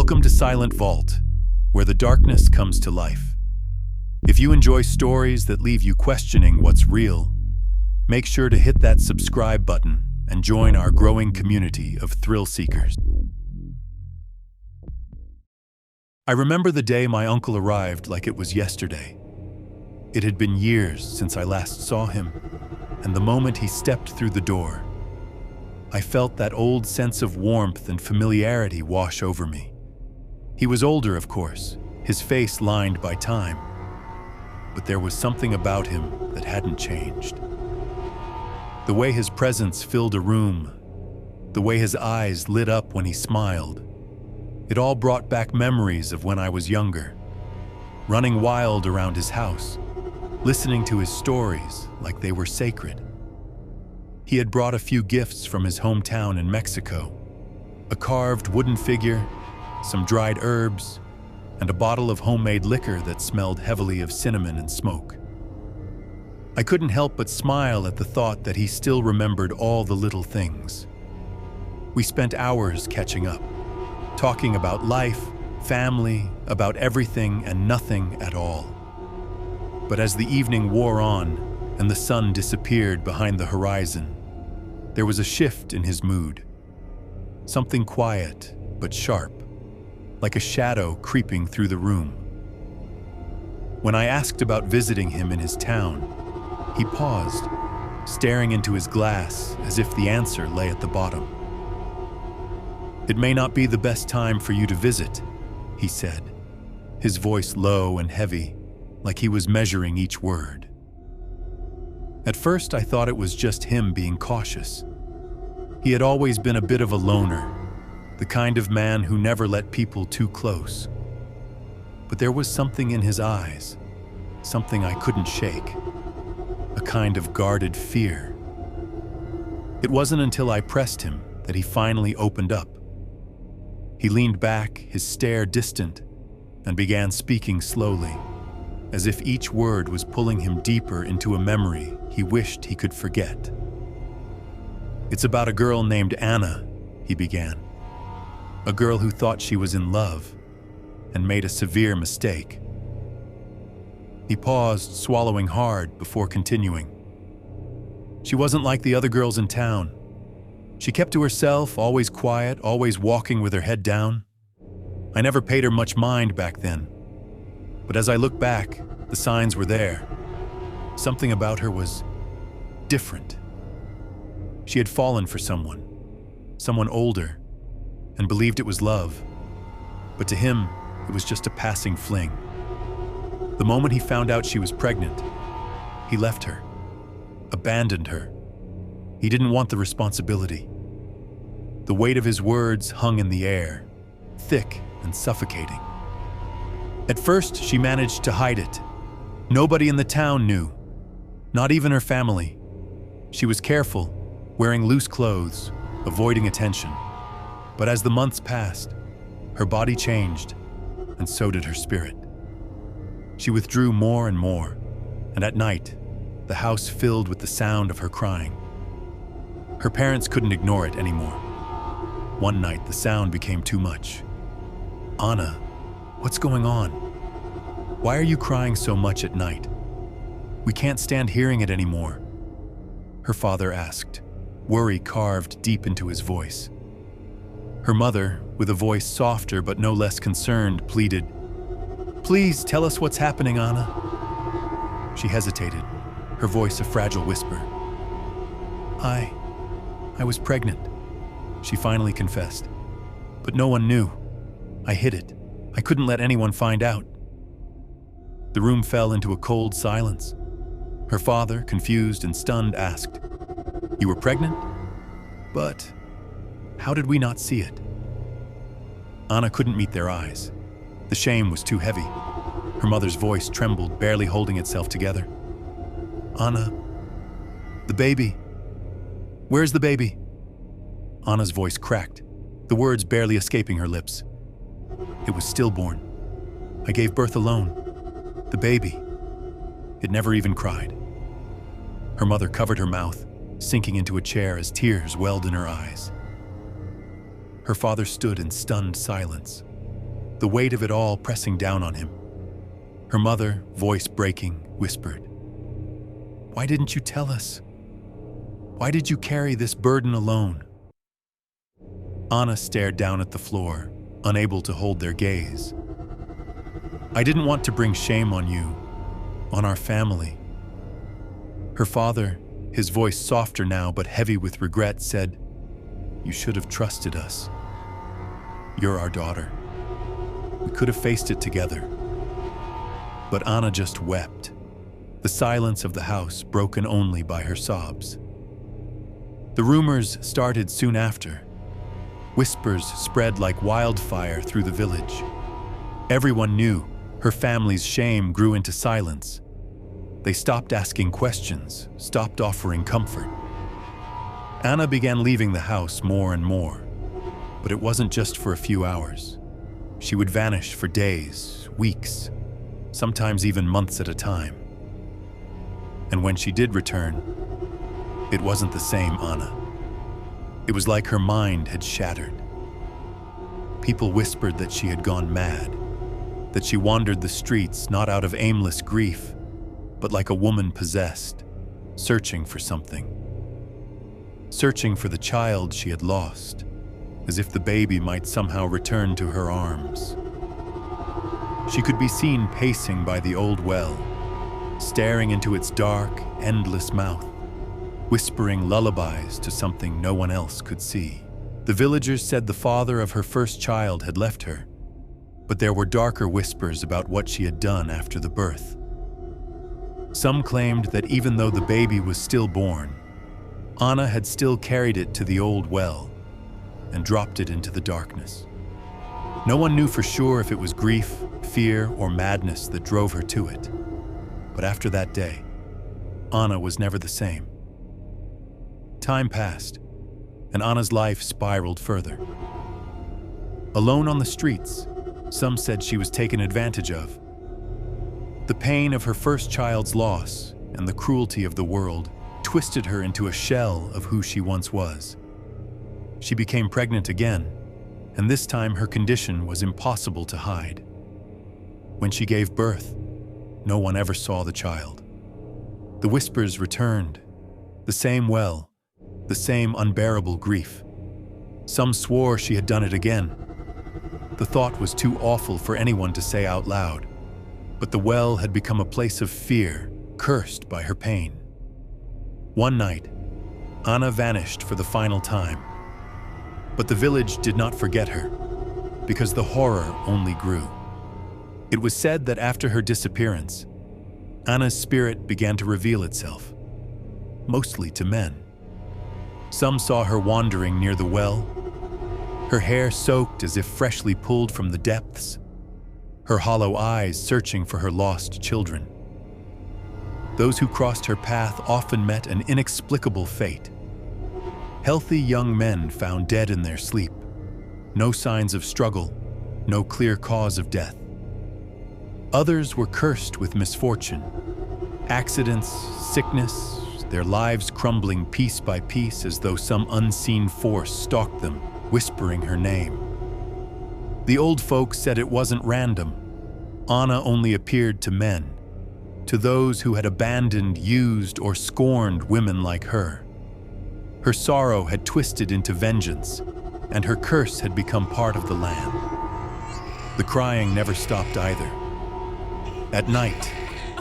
Welcome to Silent Vault, where the darkness comes to life. If you enjoy stories that leave you questioning what's real, make sure to hit that subscribe button and join our growing community of thrill seekers. I remember the day my uncle arrived like it was yesterday. It had been years since I last saw him, and the moment he stepped through the door, I felt that old sense of warmth and familiarity wash over me. He was older, of course, his face lined by time, but there was something about him that hadn't changed. The way his presence filled a room, the way his eyes lit up when he smiled, it all brought back memories of when I was younger, running wild around his house, listening to his stories like they were sacred. He had brought a few gifts from his hometown in Mexico, a carved wooden figure, some dried herbs, and a bottle of homemade liquor that smelled heavily of cinnamon and smoke. I couldn't help but smile at the thought that he still remembered all the little things. We spent hours catching up, talking about life, family, about everything and nothing at all. But as the evening wore on and the sun disappeared behind the horizon, there was a shift in his mood. Something quiet but sharp, like a shadow creeping through the room. When I asked about visiting him in his town, he paused, staring into his glass as if the answer lay at the bottom. "It may not be the best time for you to visit," he said, his voice low and heavy, like he was measuring each word. At first, I thought it was just him being cautious. He had always been a bit of a loner, the kind of man who never let people too close. But there was something in his eyes, something I couldn't shake, a kind of guarded fear. It wasn't until I pressed him that he finally opened up. He leaned back, his stare distant, and began speaking slowly, as if each word was pulling him deeper into a memory he wished he could forget. "It's about a girl named Anna," he began. "A girl who thought she was in love and made a severe mistake." He paused, swallowing hard before continuing. "She wasn't like the other girls in town. She kept to herself, always quiet, always walking with her head down. I never paid her much mind back then. But as I look back, the signs were there. Something about her was different. She had fallen for someone older, and believed it was love. But to him, it was just a passing fling. The moment he found out she was pregnant, he left her, abandoned her. He didn't want the responsibility. The weight of his words hung in the air, thick and suffocating. At first, she managed to hide it. Nobody in the town knew, not even her family. She was careful, wearing loose clothes, avoiding attention. But as the months passed, her body changed, and so did her spirit. She withdrew more and more, and at night, the house filled with the sound of her crying. Her parents couldn't ignore it anymore. One night, the sound became too much. "Anna, what's going on? Why are you crying so much at night? We can't stand hearing it anymore," her father asked, worry carved deep into his voice. Her mother, with a voice softer but no less concerned, pleaded, "Please tell us what's happening, Anna." She hesitated, her voice a fragile whisper. I was pregnant," she finally confessed. "But no one knew. I hid it. I couldn't let anyone find out." The room fell into a cold silence. Her father, confused and stunned, asked, "You were pregnant? But how did we not see it?" Anna couldn't meet their eyes. The shame was too heavy. Her mother's voice trembled, barely holding itself together. "Anna, the baby. Where's the baby?" Anna's voice cracked, the words barely escaping her lips. "It was stillborn. I gave birth alone. The baby. It never even cried." Her mother covered her mouth, sinking into a chair as tears welled in her eyes. Her father stood in stunned silence, the weight of it all pressing down on him. Her mother, voice breaking, whispered, "Why didn't you tell us? Why did you carry this burden alone?" Anna stared down at the floor, unable to hold their gaze. "I didn't want to bring shame on you, on our family." Her father, his voice softer now but heavy with regret, said, "You should have trusted us. You're our daughter. We could have faced it together." But Anna just wept, the silence of the house broken only by her sobs. The rumors started soon after. Whispers spread like wildfire through the village. Everyone knew her family's shame grew into silence. They stopped asking questions, stopped offering comfort. Anna began leaving the house more and more, but it wasn't just for a few hours. She would vanish for days, weeks, sometimes even months at a time. And when she did return, it wasn't the same Anna. It was like her mind had shattered. People whispered that she had gone mad, that she wandered the streets not out of aimless grief, but like a woman possessed, searching for something. Searching for the child she had lost, as if the baby might somehow return to her arms. She could be seen pacing by the old well, staring into its dark, endless mouth, whispering lullabies to something no one else could see. The villagers said the father of her first child had left her, but there were darker whispers about what she had done after the birth. Some claimed that even though the baby was stillborn, Anna had still carried it to the old well and dropped it into the darkness. No one knew for sure if it was grief, fear, or madness that drove her to it. But after that day, Anna was never the same. Time passed, and Anna's life spiraled further. Alone on the streets, some said she was taken advantage of. The pain of her first child's loss and the cruelty of the world twisted her into a shell of who she once was. She became pregnant again, and this time her condition was impossible to hide. When she gave birth, no one ever saw the child. The whispers returned, the same well, the same unbearable grief. Some swore she had done it again. The thought was too awful for anyone to say out loud, but the well had become a place of fear, cursed by her pain. One night, Anna vanished for the final time. But the village did not forget her, because the horror only grew. It was said that after her disappearance, Anna's spirit began to reveal itself, mostly to men. Some saw her wandering near the well, her hair soaked as if freshly pulled from the depths, her hollow eyes searching for her lost children. Those who crossed her path often met an inexplicable fate. Healthy young men found dead in their sleep. No signs of struggle, no clear cause of death. Others were cursed with misfortune. Accidents, sickness, their lives crumbling piece by piece as though some unseen force stalked them, whispering her name. The old folks said it wasn't random. Anna only appeared to men, to those who had abandoned, used, or scorned women like her. Her sorrow had twisted into vengeance, and her curse had become part of the land. The crying never stopped either. At night,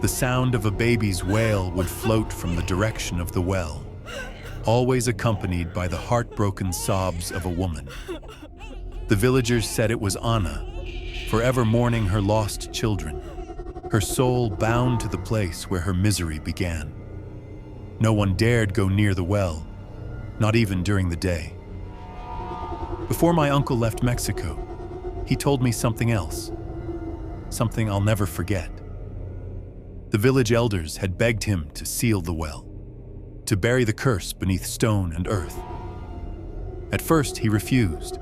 the sound of a baby's wail would float from the direction of the well, always accompanied by the heartbroken sobs of a woman. The villagers said it was Anna, forever mourning her lost children, her soul bound to the place where her misery began. No one dared go near the well, not even during the day. Before my uncle left Mexico, he told me something else, something I'll never forget. The village elders had begged him to seal the well, to bury the curse beneath stone and earth. At first, he refused,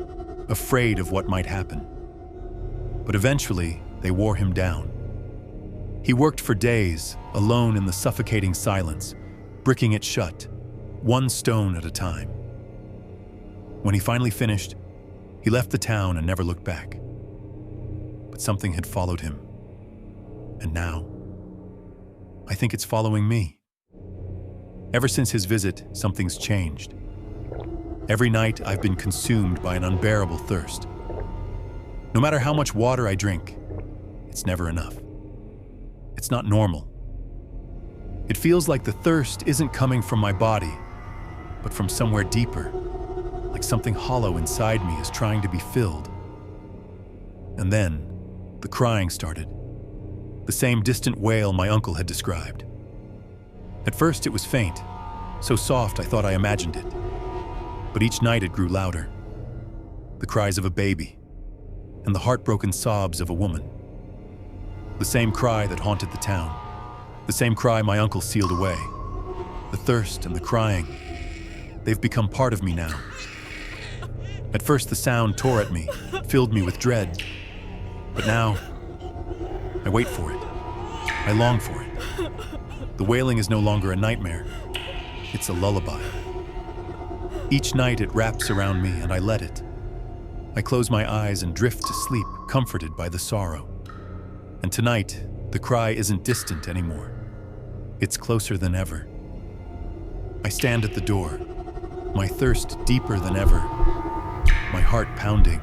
afraid of what might happen. But eventually, they wore him down. He worked for days, alone in the suffocating silence, bricking it shut, one stone at a time. When he finally finished, he left the town and never looked back. but something had followed him. And now, I think it's following me. Ever since his visit, something's changed. Every night, I've been consumed by an unbearable thirst. No matter how much water I drink, it's never enough. It's not normal. It feels like the thirst isn't coming from my body, but from somewhere deeper, like something hollow inside me is trying to be filled. And then, the crying started. The same distant wail my uncle had described. At first it was faint, so soft I thought I imagined it. But each night it grew louder. The cries of a baby, and the heartbroken sobs of a woman. The same cry that haunted the town. The same cry my uncle sealed away. The thirst and the crying, they've become part of me now. At first the sound tore at me, filled me with dread. But now, I wait for it. I long for it. The wailing is no longer a nightmare. It's a lullaby. Each night it wraps around me and I let it. I close my eyes and drift to sleep, comforted by the sorrow. And tonight, the cry isn't distant anymore. It's closer than ever. I stand at the door, my thirst deeper than ever, my heart pounding,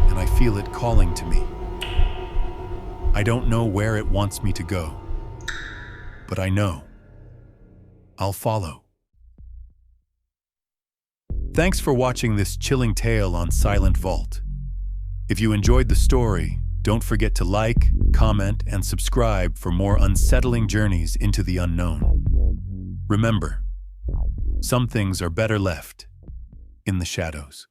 and I feel it calling to me. I don't know where it wants me to go, but I know I'll follow. Thanks for watching this chilling tale on Silent Vault. If you enjoyed the story, don't forget to like, comment, and subscribe for more unsettling journeys into the unknown. Remember, some things are better left in the shadows.